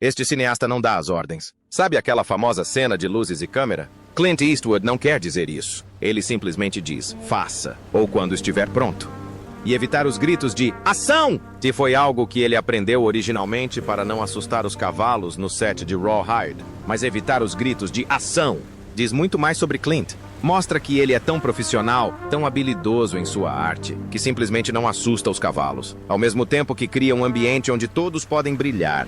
Este cineasta não dá as ordens. Sabe aquela famosa cena de luzes e câmera? Clint Eastwood não quer dizer isso. Ele simplesmente diz, faça, ou quando estiver pronto. E evitar os gritos de ação, que foi algo que ele aprendeu originalmente para não assustar os cavalos no set de Rawhide. Mas evitar os gritos de ação diz muito mais sobre Clint. Mostra que ele é tão profissional, tão habilidoso em sua arte, que simplesmente não assusta os cavalos, ao mesmo tempo que cria um ambiente onde todos podem brilhar.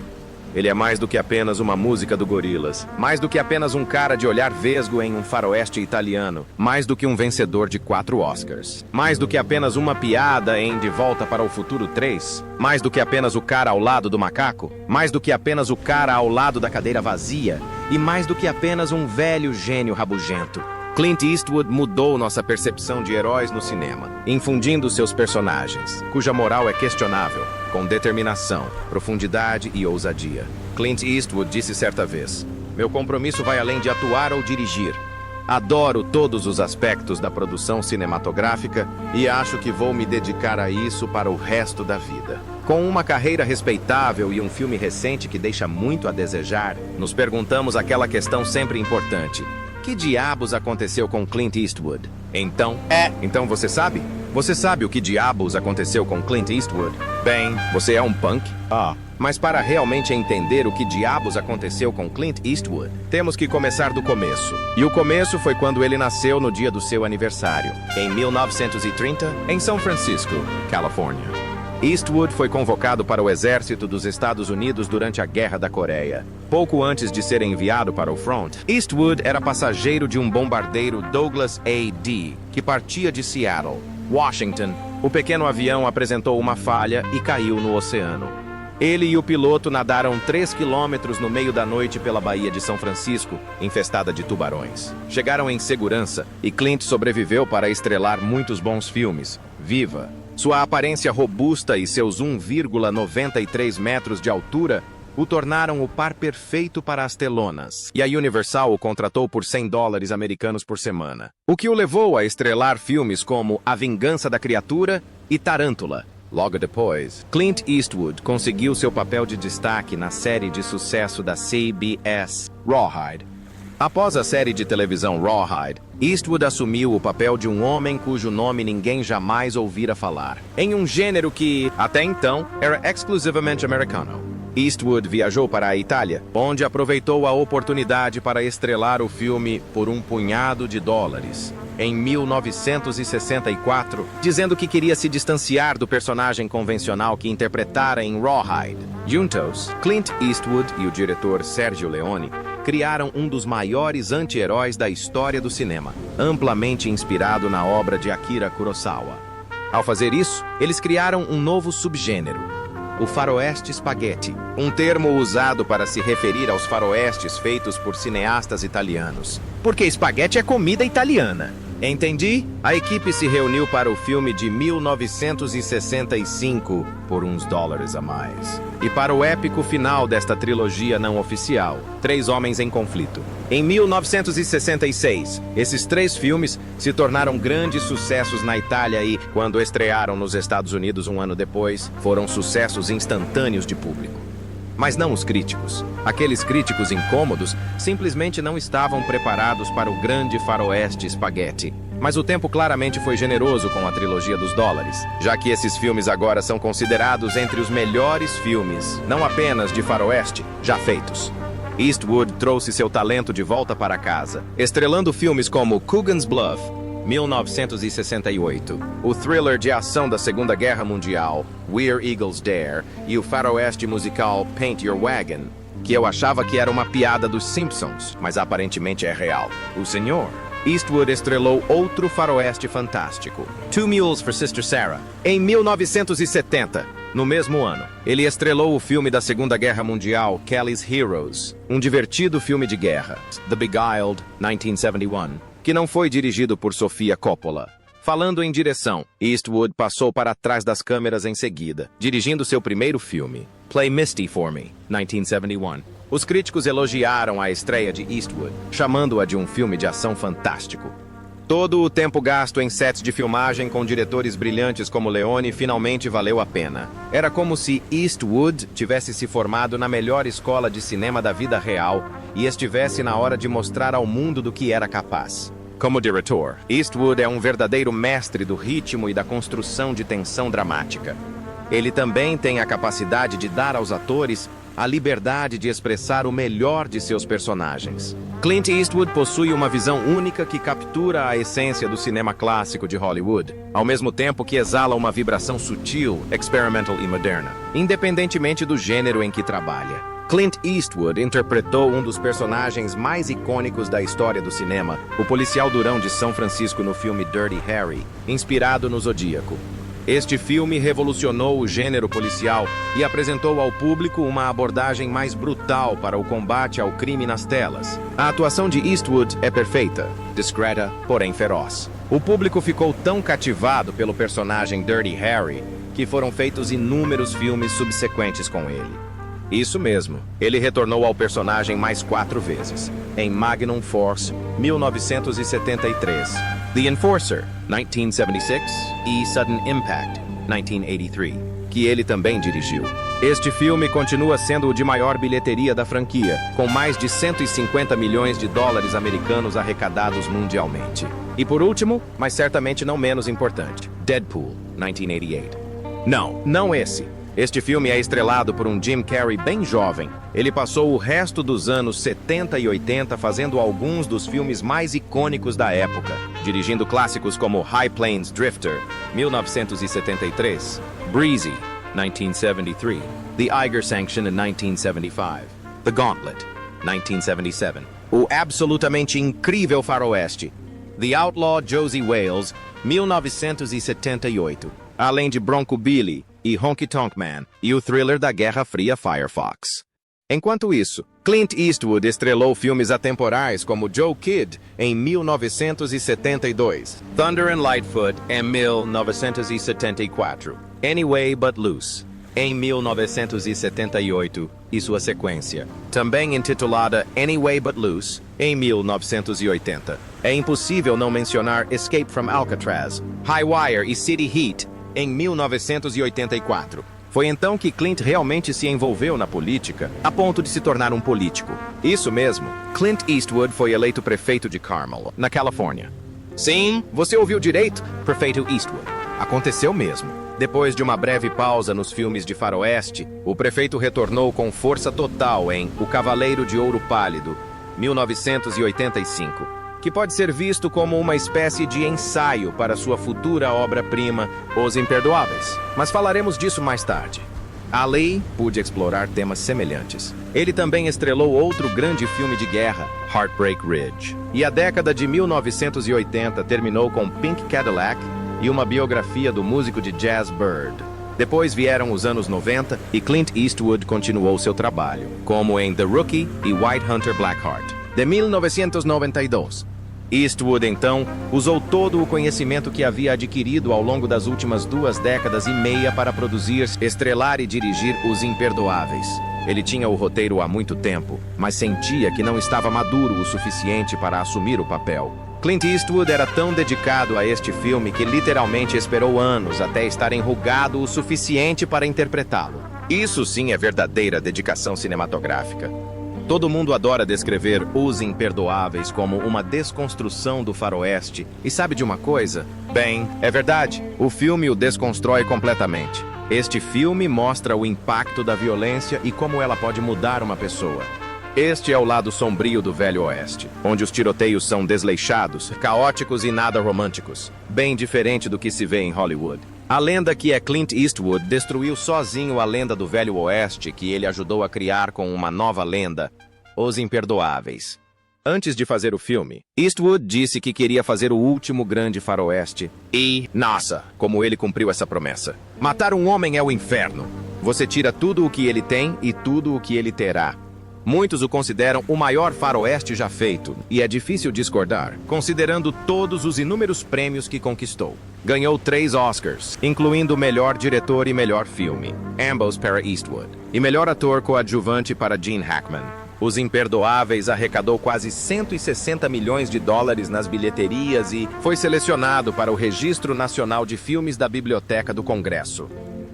Ele é mais do que apenas uma música do Gorillaz, mais do que apenas um cara de olhar vesgo em um faroeste italiano, mais do que um vencedor de 4 Oscars, mais do que apenas uma piada em De Volta para o Futuro 3, mais do que apenas o cara ao lado do macaco, mais do que apenas o cara ao lado da cadeira vazia, e mais do que apenas um velho gênio rabugento. Clint Eastwood mudou nossa percepção de heróis no cinema, infundindo seus personagens, cuja moral é questionável, com determinação, profundidade e ousadia. Clint Eastwood disse certa vez, meu compromisso vai além de atuar ou dirigir. Adoro todos os aspectos da produção cinematográfica e acho que vou me dedicar a isso para o resto da vida. Com uma carreira respeitável e um filme recente que deixa muito a desejar, nos perguntamos aquela questão sempre importante. Que diabos aconteceu com Clint Eastwood? Então você sabe? Você sabe o que diabos aconteceu com Clint Eastwood? Bem, você é um punk? Mas para realmente entender o que diabos aconteceu com Clint Eastwood, temos que começar do começo. E o começo foi quando ele nasceu no dia do seu aniversário, em 1930, em São Francisco, Califórnia. Eastwood foi convocado para o exército dos Estados Unidos durante a Guerra da Coreia. Pouco antes de ser enviado para o front, Eastwood era passageiro de um bombardeiro Douglas A.D., que partia de Seattle, Washington. O pequeno avião apresentou uma falha e caiu no oceano. Ele e o piloto nadaram 3 quilômetros no meio da noite pela Baía de São Francisco, infestada de tubarões. Chegaram em segurança e Clint sobreviveu para estrelar muitos bons filmes. Viva! Sua aparência robusta e seus 1,93 metros de altura o tornaram o par perfeito para as telonas, e a Universal o contratou por $100 americanos por semana, o que o levou a estrelar filmes como A Vingança da Criatura e Tarântula. Logo depois, Clint Eastwood conseguiu seu papel de destaque na série de sucesso da CBS, Rawhide. Após a série de televisão Rawhide, Eastwood assumiu o papel de um homem cujo nome ninguém jamais ouvira falar, em um gênero que, até então, era exclusivamente americano. Eastwood viajou para a Itália, onde aproveitou a oportunidade para estrelar o filme por $1 punhado, em 1964, dizendo que queria se distanciar do personagem convencional que interpretara em Rawhide. Juntos, Clint Eastwood e o diretor Sergio Leone criaram um dos maiores anti-heróis da história do cinema, amplamente inspirado na obra de Akira Kurosawa. Ao fazer isso, eles criaram um novo subgênero, o faroeste spaghetti, um termo usado para se referir aos faroestes feitos por cineastas italianos. Porque espaguete é comida italiana. Entendi? A equipe se reuniu para o filme de 1965 por uns dólares a mais. E para o épico final desta trilogia não oficial, 3 Homens em Conflito. Em 1966, esses 3 filmes se tornaram grandes sucessos na Itália e, quando estrearam nos Estados Unidos um ano depois, foram sucessos instantâneos de público. Mas não os críticos. Aqueles críticos incômodos simplesmente não estavam preparados para o grande faroeste spaghetti. Mas o tempo claramente foi generoso com a trilogia dos dólares, já que esses filmes agora são considerados entre os melhores filmes, não apenas de faroeste, já feitos. Eastwood trouxe seu talento de volta para casa, estrelando filmes como Coogan's Bluff, 1968, o thriller de ação da Segunda Guerra Mundial, Where Eagles Dare, e o faroeste musical Paint Your Wagon, que eu achava que era uma piada dos Simpsons, mas aparentemente é real. O senhor Eastwood estrelou outro faroeste fantástico, Two Mules for Sister Sarah, em 1970. No mesmo ano, ele estrelou o filme da Segunda Guerra Mundial, Kelly's Heroes, um divertido filme de guerra, The Beguiled, 1971. Que não foi dirigido por Sofia Coppola. Falando em direção, Eastwood passou para trás das câmeras em seguida, dirigindo seu primeiro filme, Play Misty for Me, 1971. Os críticos elogiaram a estreia de Eastwood, chamando-a de um filme de ação fantástico. Todo o tempo gasto em sets de filmagem com diretores brilhantes como Leone finalmente valeu a pena. Era como se Eastwood tivesse se formado na melhor escola de cinema da vida real e estivesse na hora de mostrar ao mundo do que era capaz. Como diretor, Eastwood é um verdadeiro mestre do ritmo e da construção de tensão dramática. Ele também tem a capacidade de dar aos atores a liberdade de expressar o melhor de seus personagens. Clint Eastwood possui uma visão única que captura a essência do cinema clássico de Hollywood, ao mesmo tempo que exala uma vibração sutil, experimental e moderna, independentemente do gênero em que trabalha. Clint Eastwood interpretou um dos personagens mais icônicos da história do cinema, o policial durão de São Francisco no filme Dirty Harry, inspirado no Zodíaco. Este filme revolucionou o gênero policial e apresentou ao público uma abordagem mais brutal para o combate ao crime nas telas. A atuação de Eastwood é perfeita, discreta, porém feroz. O público ficou tão cativado pelo personagem Dirty Harry que foram feitos inúmeros filmes subsequentes com ele. Isso mesmo, ele retornou ao personagem mais 4 vezes, em Magnum Force, 1973, The Enforcer, 1976 e Sudden Impact, 1983, que ele também dirigiu. Este filme continua sendo o de maior bilheteria da franquia, com mais de 150 milhões de dólares americanos arrecadados mundialmente. E por último, mas certamente não menos importante, Deadpool, 1988. Não esse. Este filme é estrelado por um Jim Carrey bem jovem. Ele passou o resto dos anos 70 e 80 fazendo alguns dos filmes mais icônicos da época, dirigindo clássicos como High Plains Drifter, 1973, Breezy, 1973, The Eiger Sanction in 1975, The Gauntlet, 1977, o absolutamente incrível faroeste, The Outlaw Josie Wales, 1978, além de Bronco Billy e Honky Tonk Man, e o thriller da Guerra Fria Firefox. Enquanto isso, Clint Eastwood estrelou filmes atemporais como Joe Kidd, em 1972, Thunder and Lightfoot, em 1974, Anyway But Loose, em 1978, e sua sequência, também intitulada Anyway But Loose, em 1980. É impossível não mencionar Escape from Alcatraz, High Wire e City Heat, em 1984. Foi então que Clint realmente se envolveu na política, a ponto de se tornar um político. Isso mesmo, Clint Eastwood foi eleito prefeito de Carmel, na Califórnia. Sim, você ouviu direito, prefeito Eastwood. Aconteceu mesmo. Depois de uma breve pausa nos filmes de faroeste, o prefeito retornou com força total em O Cavaleiro de Ouro Pálido, 1985. Que pode ser visto como uma espécie de ensaio para sua futura obra-prima, Os Imperdoáveis. Mas falaremos disso mais tarde. Ali pude explorar temas semelhantes. Ele também estrelou outro grande filme de guerra, Heartbreak Ridge. E a década de 1980 terminou com Pink Cadillac e uma biografia do músico de jazz Bird. Depois vieram os anos 90 e Clint Eastwood continuou seu trabalho, como em The Rookie e White Hunter Blackheart, de 1992. Eastwood, então, usou todo o conhecimento que havia adquirido ao longo das últimas 2 décadas e meia para produzir, estrelar e dirigir Os Imperdoáveis. Ele tinha o roteiro há muito tempo, mas sentia que não estava maduro o suficiente para assumir o papel. Clint Eastwood era tão dedicado a este filme que literalmente esperou anos até estar enrugado o suficiente para interpretá-lo. Isso sim é verdadeira dedicação cinematográfica. Todo mundo adora descrever Os Imperdoáveis como uma desconstrução do faroeste. E sabe de uma coisa? Bem, é verdade. O filme o desconstrói completamente. Este filme mostra o impacto da violência e como ela pode mudar uma pessoa. Este é o lado sombrio do Velho Oeste, onde os tiroteios são desleixados, caóticos e nada românticos. Bem diferente do que se vê em Hollywood. A lenda que é Clint Eastwood destruiu sozinho a lenda do Velho Oeste que ele ajudou a criar com uma nova lenda, Os Imperdoáveis. Antes de fazer o filme, Eastwood disse que queria fazer o último grande faroeste. E, nossa, como ele cumpriu essa promessa. Matar um homem é o inferno. Você tira tudo o que ele tem e tudo o que ele terá. Muitos o consideram o maior faroeste já feito, e é difícil discordar, considerando todos os inúmeros prêmios que conquistou. Ganhou 3 Oscars, incluindo Melhor Diretor e Melhor Filme, ambos para Eastwood, e Melhor Ator Coadjuvante para Gene Hackman. Os Imperdoáveis arrecadou quase 160 milhões de dólares nas bilheterias e foi selecionado para o Registro Nacional de Filmes da Biblioteca do Congresso.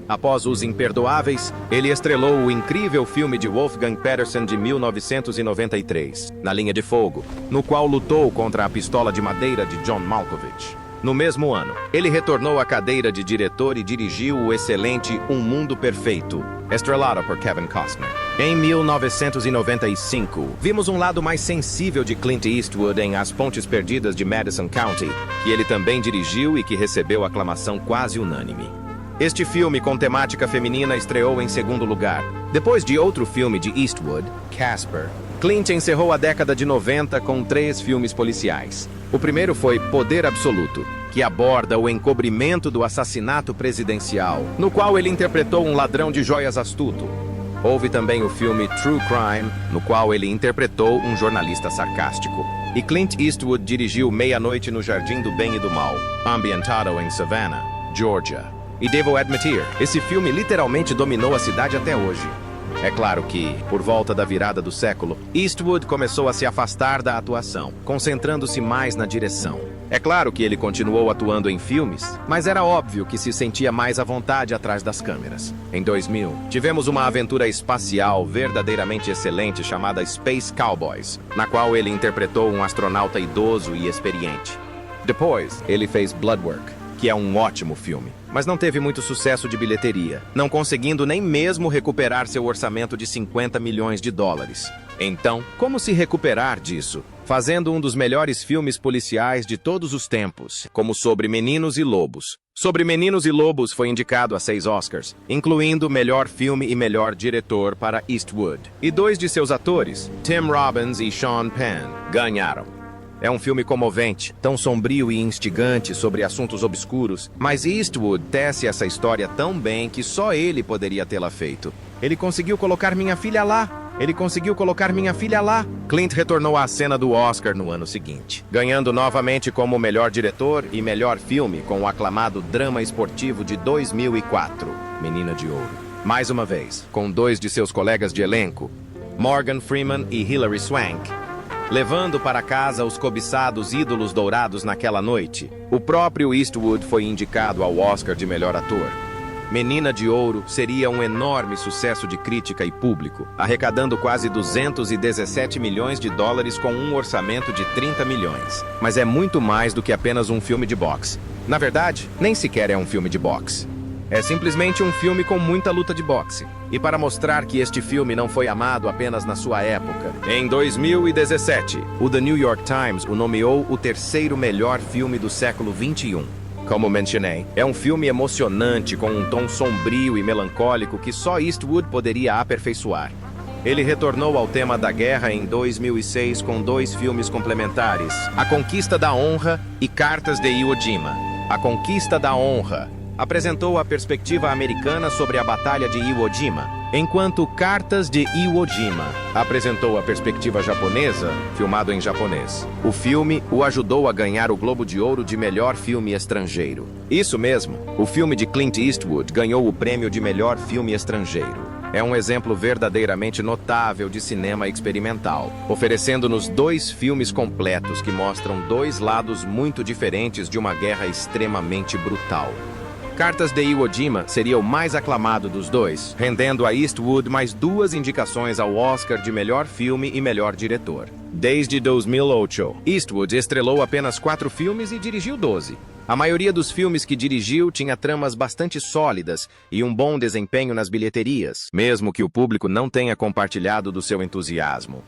Após Os Imperdoáveis, ele estrelou o incrível filme de Wolfgang Petersen de 1993, Na Linha de Fogo, no qual lutou contra a pistola de madeira de John Malkovich. No mesmo ano, ele retornou à cadeira de diretor e dirigiu o excelente Um Mundo Perfeito, estrelado por Kevin Costner. Em 1995, vimos um lado mais sensível de Clint Eastwood em As Pontes Perdidas de Madison County, que ele também dirigiu e que recebeu aclamação quase unânime. Este filme com temática feminina estreou em segundo lugar. Depois de outro filme de Eastwood, Casper, Clint encerrou a década de 90 com 3 filmes policiais. O primeiro foi Poder Absoluto, que aborda o encobrimento do assassinato presidencial, no qual ele interpretou um ladrão de joias astuto. Houve também o filme True Crime, no qual ele interpretou um jornalista sarcástico. E Clint Eastwood dirigiu Meia-Noite no Jardim do Bem e do Mal, ambientado em Savannah, Georgia. E devo admitir, esse filme literalmente dominou a cidade até hoje. É claro que, por volta da virada do século, Eastwood começou a se afastar da atuação, concentrando-se mais na direção. É claro que ele continuou atuando em filmes, mas era óbvio que se sentia mais à vontade atrás das câmeras. Em 2000, tivemos uma aventura espacial verdadeiramente excelente chamada Space Cowboys, na qual ele interpretou um astronauta idoso e experiente. Depois, ele fez Bloodwork, que é um ótimo filme, mas não teve muito sucesso de bilheteria, não conseguindo nem mesmo recuperar seu orçamento de 50 milhões de dólares. Então, como se recuperar disso? Fazendo um dos melhores filmes policiais de todos os tempos, como Sobre Meninos e Lobos. Sobre Meninos e Lobos foi indicado a 6 Oscars, incluindo Melhor Filme e Melhor Diretor para Eastwood. E 2 de seus atores, Tim Robbins e Sean Penn, ganharam. É um filme comovente, tão sombrio e instigante sobre assuntos obscuros, mas Eastwood tece essa história tão bem que só ele poderia tê-la feito. Ele conseguiu colocar minha filha lá. Ele conseguiu colocar minha filha lá. Clint retornou à cena do Oscar no ano seguinte, ganhando novamente como melhor diretor e melhor filme com o aclamado drama esportivo de 2004, Menina de Ouro. Mais uma vez, com 2 de seus colegas de elenco, Morgan Freeman e Hilary Swank, levando para casa os cobiçados ídolos dourados naquela noite. O próprio Eastwood foi indicado ao Oscar de melhor ator. Menina de Ouro seria um enorme sucesso de crítica e público, arrecadando quase 217 milhões de dólares com um orçamento de 30 milhões. Mas é muito mais do que apenas um filme de boxe. Na verdade, nem sequer é um filme de boxe. É simplesmente um filme com muita luta de boxe. E para mostrar que este filme não foi amado apenas na sua época, em 2017, o The New York Times o nomeou o 3º melhor filme do século XXI. Como mencionei, é um filme emocionante com um tom sombrio e melancólico que só Eastwood poderia aperfeiçoar. Ele retornou ao tema da guerra em 2006 com 2 filmes complementares, A Conquista da Honra e Cartas de Iwo Jima. A Conquista da Honra apresentou a perspectiva americana sobre a Batalha de Iwo Jima, enquanto Cartas de Iwo Jima apresentou a perspectiva japonesa, filmado em japonês. O filme o ajudou a ganhar o Globo de Ouro de melhor filme estrangeiro. Isso mesmo, o filme de Clint Eastwood ganhou o prêmio de melhor filme estrangeiro. É um exemplo verdadeiramente notável de cinema experimental, oferecendo-nos 2 filmes completos que mostram 2 lados muito diferentes de uma guerra extremamente brutal. Cartas de Iwo Jima seria o mais aclamado dos 2, rendendo a Eastwood mais 2 indicações ao Oscar de melhor filme e melhor diretor. Desde 2008, Eastwood estrelou apenas 4 filmes e dirigiu 12. A maioria dos filmes que dirigiu tinha tramas bastante sólidas e um bom desempenho nas bilheterias, mesmo que o público não tenha compartilhado do seu entusiasmo.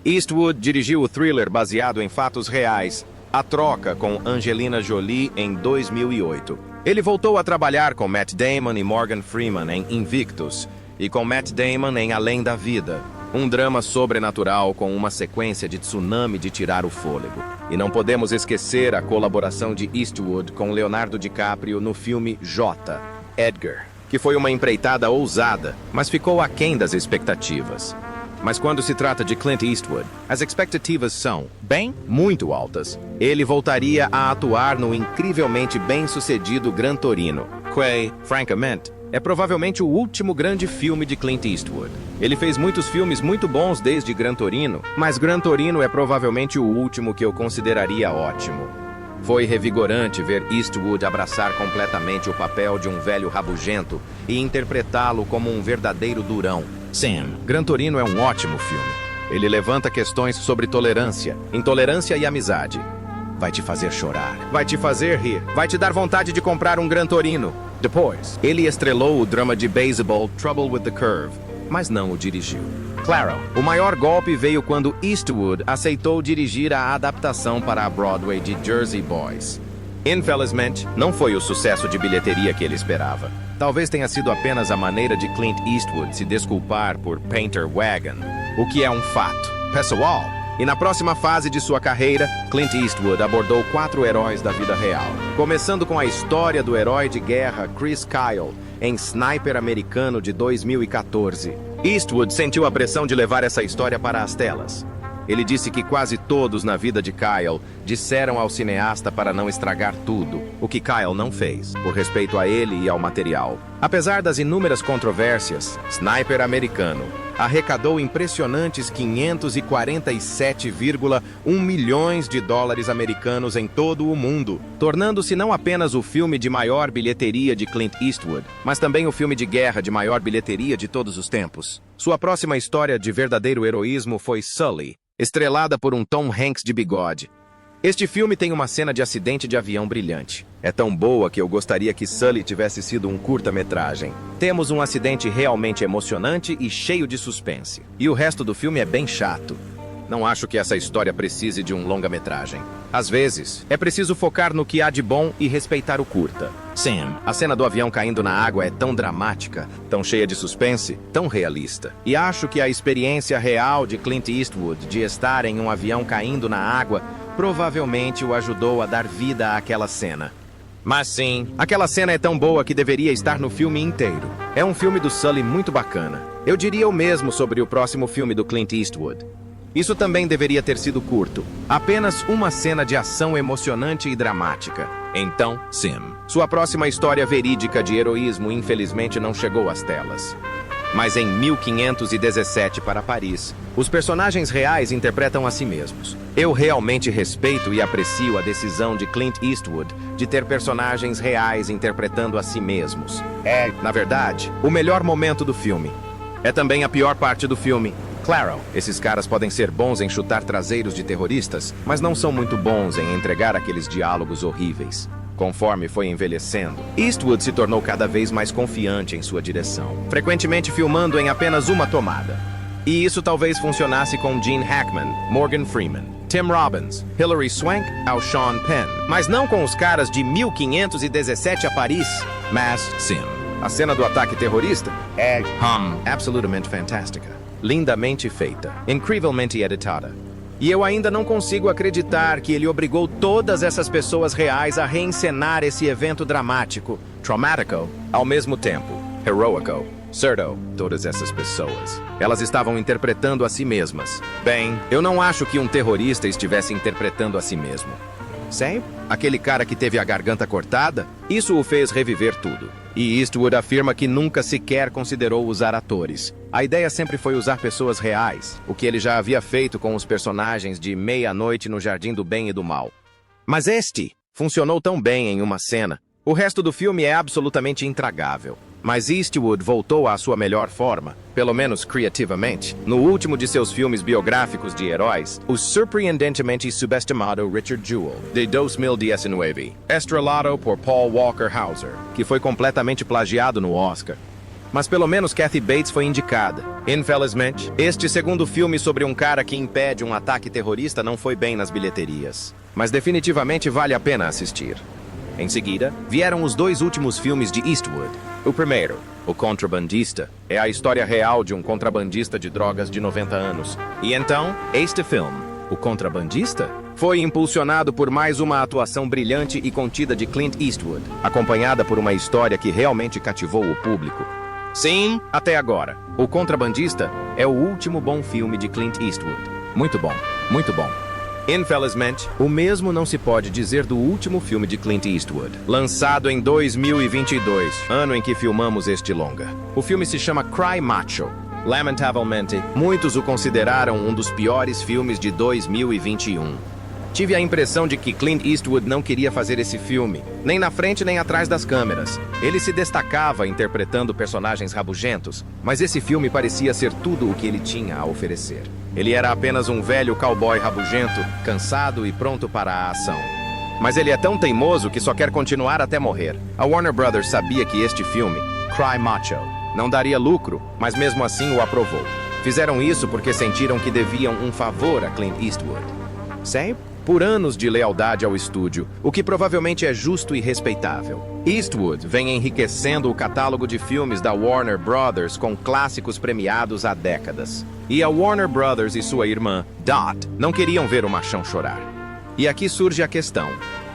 Eastwood dirigiu o thriller baseado em fatos reais, A Troca, com Angelina Jolie, em 2008. Ele voltou a trabalhar com Matt Damon e Morgan Freeman em Invictus e com Matt Damon em Além da Vida, um drama sobrenatural com uma sequência de tsunami de tirar o fôlego. E não podemos esquecer a colaboração de Eastwood com Leonardo DiCaprio no filme J, Edgar, que foi uma empreitada ousada, mas ficou aquém das expectativas. Mas quando se trata de Clint Eastwood, as expectativas são, bem, muito altas. Ele voltaria a atuar no incrivelmente bem-sucedido Gran Torino, que, francamente, é provavelmente o último grande filme de Clint Eastwood. Ele fez muitos filmes muito bons desde Gran Torino, mas Gran Torino é provavelmente o último que eu consideraria ótimo. Foi revigorante ver Eastwood abraçar completamente o papel de um velho rabugento e interpretá-lo como um verdadeiro durão. Sam, Gran Torino é um ótimo filme. Ele levanta questões sobre tolerância, intolerância e amizade. Vai te fazer chorar, vai te fazer rir, vai te dar vontade de comprar um Gran Torino. Depois, ele estrelou o drama de baseball Trouble with the Curve, mas não o dirigiu. Claro, o maior golpe veio quando Eastwood aceitou dirigir a adaptação para a Broadway de Jersey Boys. Infelizmente, não foi o sucesso de bilheteria que ele esperava. Talvez tenha sido apenas a maneira de Clint Eastwood se desculpar por Painter Wagon, o que é um fato pessoal. E na próxima fase de sua carreira, Clint Eastwood abordou 4 heróis da vida real, começando com a história do herói de guerra Chris Kyle, em Sniper Americano de 2014. Eastwood sentiu a pressão de levar essa história para as telas. Ele disse que quase todos na vida de Kyle disseram ao cineasta para não estragar tudo, o que Kyle não fez, por respeito a ele e ao material. Apesar das inúmeras controvérsias, Sniper Americano arrecadou impressionantes 547,1 milhões de dólares americanos em todo o mundo, tornando-se não apenas o filme de maior bilheteria de Clint Eastwood, mas também o filme de guerra de maior bilheteria de todos os tempos. Sua próxima história de verdadeiro heroísmo foi Sully, estrelada por um Tom Hanks de bigode. Este filme tem uma cena de acidente de avião brilhante. É tão boa que eu gostaria que Sully tivesse sido um curta-metragem. Temos um acidente realmente emocionante e cheio de suspense. E o resto do filme é bem chato. Não acho que essa história precise de um longa-metragem. Às vezes, é preciso focar no que há de bom e respeitar o curta. Sam, a cena do avião caindo na água é tão dramática, tão cheia de suspense, tão realista. E acho que a experiência real de Clint Eastwood de estar em um avião caindo na água provavelmente o ajudou a dar vida àquela cena. Mas sim, aquela cena é tão boa que deveria estar no filme inteiro. É um filme do Sully muito bacana. Eu diria o mesmo sobre o próximo filme do Clint Eastwood. Isso também deveria ter sido curto. Apenas uma cena de ação emocionante e dramática. Então, Sim. Sua próxima história verídica de heroísmo infelizmente não chegou às telas. Mas em 1517 para Paris, os personagens reais interpretam a si mesmos. Eu realmente respeito e aprecio a decisão de Clint Eastwood de ter personagens reais interpretando a si mesmos. É, na verdade, o melhor momento do filme. É também a pior parte do filme. Claro, esses caras podem ser bons em chutar traseiros de terroristas, mas não são muito bons em entregar aqueles diálogos horríveis. Conforme foi envelhecendo, Eastwood se tornou cada vez mais confiante em sua direção, frequentemente filmando em apenas uma tomada. E isso talvez funcionasse com Gene Hackman, Morgan Freeman, Tim Robbins, Hilary Swank ao Sean Penn, mas não com os caras de 1517 a Paris. Mas, sim, a cena do ataque terrorista é absolutamente fantástica. Lindamente feita, incrivelmente editada. E eu ainda não consigo acreditar que ele obrigou todas essas pessoas reais a reencenar esse evento dramático, traumatico, ao mesmo tempo, heroico, certo, todas essas pessoas. Elas estavam interpretando a si mesmas. Bem, eu não acho que um terrorista estivesse interpretando a si mesmo. Sam, aquele cara que teve a garganta cortada, isso o fez reviver tudo. E Eastwood afirma que nunca sequer considerou usar atores. A ideia sempre foi usar pessoas reais, o que ele já havia feito com os personagens de Meia-Noite no Jardim do Bem e do Mal. Mas este funcionou tão bem em uma cena. O resto do filme é absolutamente intragável. Mas Eastwood voltou à sua melhor forma, pelo menos criativamente, no último de seus filmes biográficos de heróis, o surpreendentemente subestimado Richard Jewell, de 2019, estrelado por Paul Walker Hauser, que foi completamente plagiado no Oscar. Mas pelo menos Kathy Bates foi indicada. Infelizmente, este segundo filme sobre um cara que impede um ataque terrorista não foi bem nas bilheterias. Mas definitivamente vale a pena assistir. Em seguida, vieram os 2 últimos filmes de Eastwood. O primeiro, O Contrabandista, é a história real de um contrabandista de drogas de 90 anos. E então, este filme, O Contrabandista, foi impulsionado por mais uma atuação brilhante e contida de Clint Eastwood, acompanhada por uma história que realmente cativou o público. Sim, até agora, O Contrabandista é o último bom filme de Clint Eastwood. Muito bom, muito bom. Infelizmente, o mesmo não se pode dizer do último filme de Clint Eastwood, lançado em 2022, ano em que filmamos este longa. O filme se chama Cry Macho. Lamentavelmente, muitos o consideraram um dos piores filmes de 2021. Tive a impressão de que Clint Eastwood não queria fazer esse filme, nem na frente nem atrás das câmeras. Ele se destacava interpretando personagens rabugentos, mas esse filme parecia ser tudo o que ele tinha a oferecer. Ele era apenas um velho cowboy rabugento, cansado e pronto para a ação. Mas ele é tão teimoso que só quer continuar até morrer. A Warner Brothers sabia que este filme, Cry Macho, não daria lucro, mas mesmo assim o aprovou. Fizeram isso porque sentiram que deviam um favor a Clint Eastwood. Sei? Por anos de lealdade ao estúdio, o que provavelmente é justo e respeitável. Eastwood vem enriquecendo o catálogo de filmes da Warner Brothers com clássicos premiados há décadas. E a Warner Brothers e sua irmã, Dot, não queriam ver o machão chorar. E aqui surge a questão: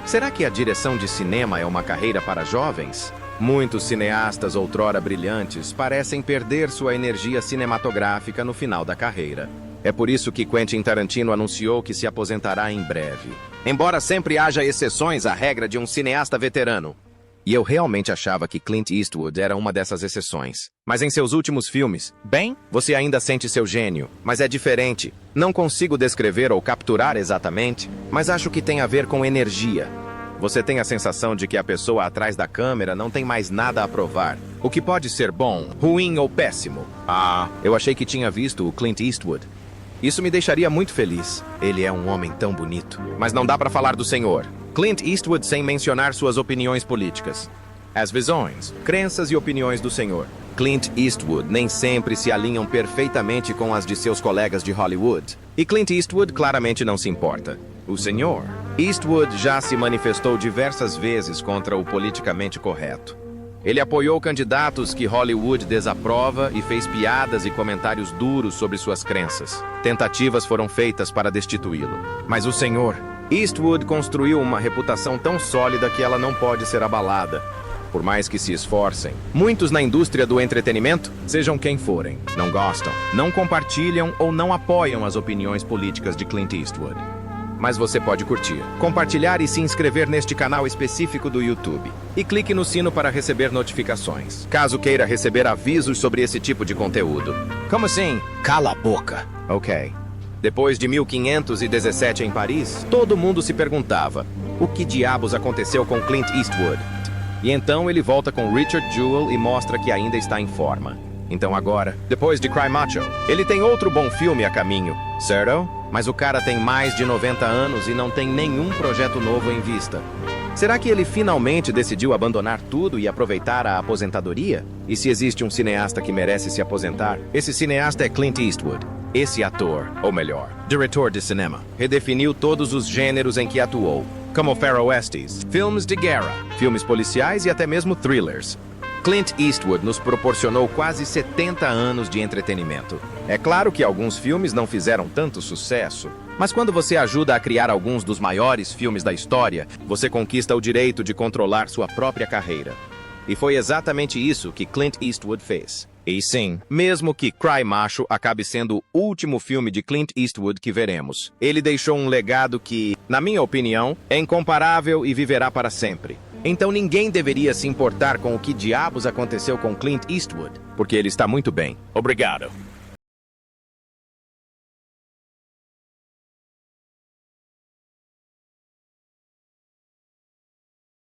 será que a direção de cinema é uma carreira para jovens? Muitos cineastas outrora brilhantes parecem perder sua energia cinematográfica no final da carreira. É por isso que Quentin Tarantino anunciou que se aposentará em breve. Embora sempre haja exceções à regra de um cineasta veterano. E eu realmente achava que Clint Eastwood era uma dessas exceções. Mas em seus últimos filmes, bem, você ainda sente seu gênio, mas é diferente. Não consigo descrever ou capturar exatamente, mas acho que tem a ver com energia. Você tem a sensação de que a pessoa atrás da câmera não tem mais nada a provar. O que pode ser bom, ruim ou péssimo. Eu achei que tinha visto o Clint Eastwood. Isso me deixaria muito feliz. Ele é um homem tão bonito. Mas não dá para falar do senhor Clint Eastwood sem mencionar suas opiniões políticas. As visões, crenças e opiniões do senhor Clint Eastwood nem sempre se alinham perfeitamente com as de seus colegas de Hollywood. E Clint Eastwood claramente não se importa. O senhor Eastwood já se manifestou diversas vezes contra o politicamente correto. Ele apoiou candidatos que Hollywood desaprova e fez piadas e comentários duros sobre suas crenças. Tentativas foram feitas para destituí-lo. Mas o senhor Eastwood construiu uma reputação tão sólida que ela não pode ser abalada. Por mais que se esforcem, muitos na indústria do entretenimento, sejam quem forem, não gostam, não compartilham ou não apoiam as opiniões políticas de Clint Eastwood. Mas você pode curtir, compartilhar e se inscrever neste canal específico do YouTube. E clique no sino para receber notificações, caso queira receber avisos sobre esse tipo de conteúdo. Como assim? Cala a boca. Ok. Depois de 1517 em Paris, todo mundo se perguntava: o que diabos aconteceu com Clint Eastwood? E então ele volta com Richard Jewell e mostra que ainda está em forma. Então agora, depois de Cry Macho, ele tem outro bom filme a caminho, certo? Mas o cara tem mais de 90 anos e não tem nenhum projeto novo em vista. Será que ele finalmente decidiu abandonar tudo e aproveitar a aposentadoria? E se existe um cineasta que merece se aposentar, esse cineasta é Clint Eastwood. Esse ator, ou melhor, diretor de cinema, redefiniu todos os gêneros em que atuou, como faroestes, filmes de guerra, filmes policiais e até mesmo thrillers. Clint Eastwood nos proporcionou quase 70 anos de entretenimento. É claro que alguns filmes não fizeram tanto sucesso, mas quando você ajuda a criar alguns dos maiores filmes da história, você conquista o direito de controlar sua própria carreira. E foi exatamente isso que Clint Eastwood fez. E sim, mesmo que Cry Macho acabe sendo o último filme de Clint Eastwood que veremos, ele deixou um legado que, na minha opinião, é incomparável e viverá para sempre. Então ninguém deveria se importar com o que diabos aconteceu com Clint Eastwood, porque ele está muito bem. Obrigado.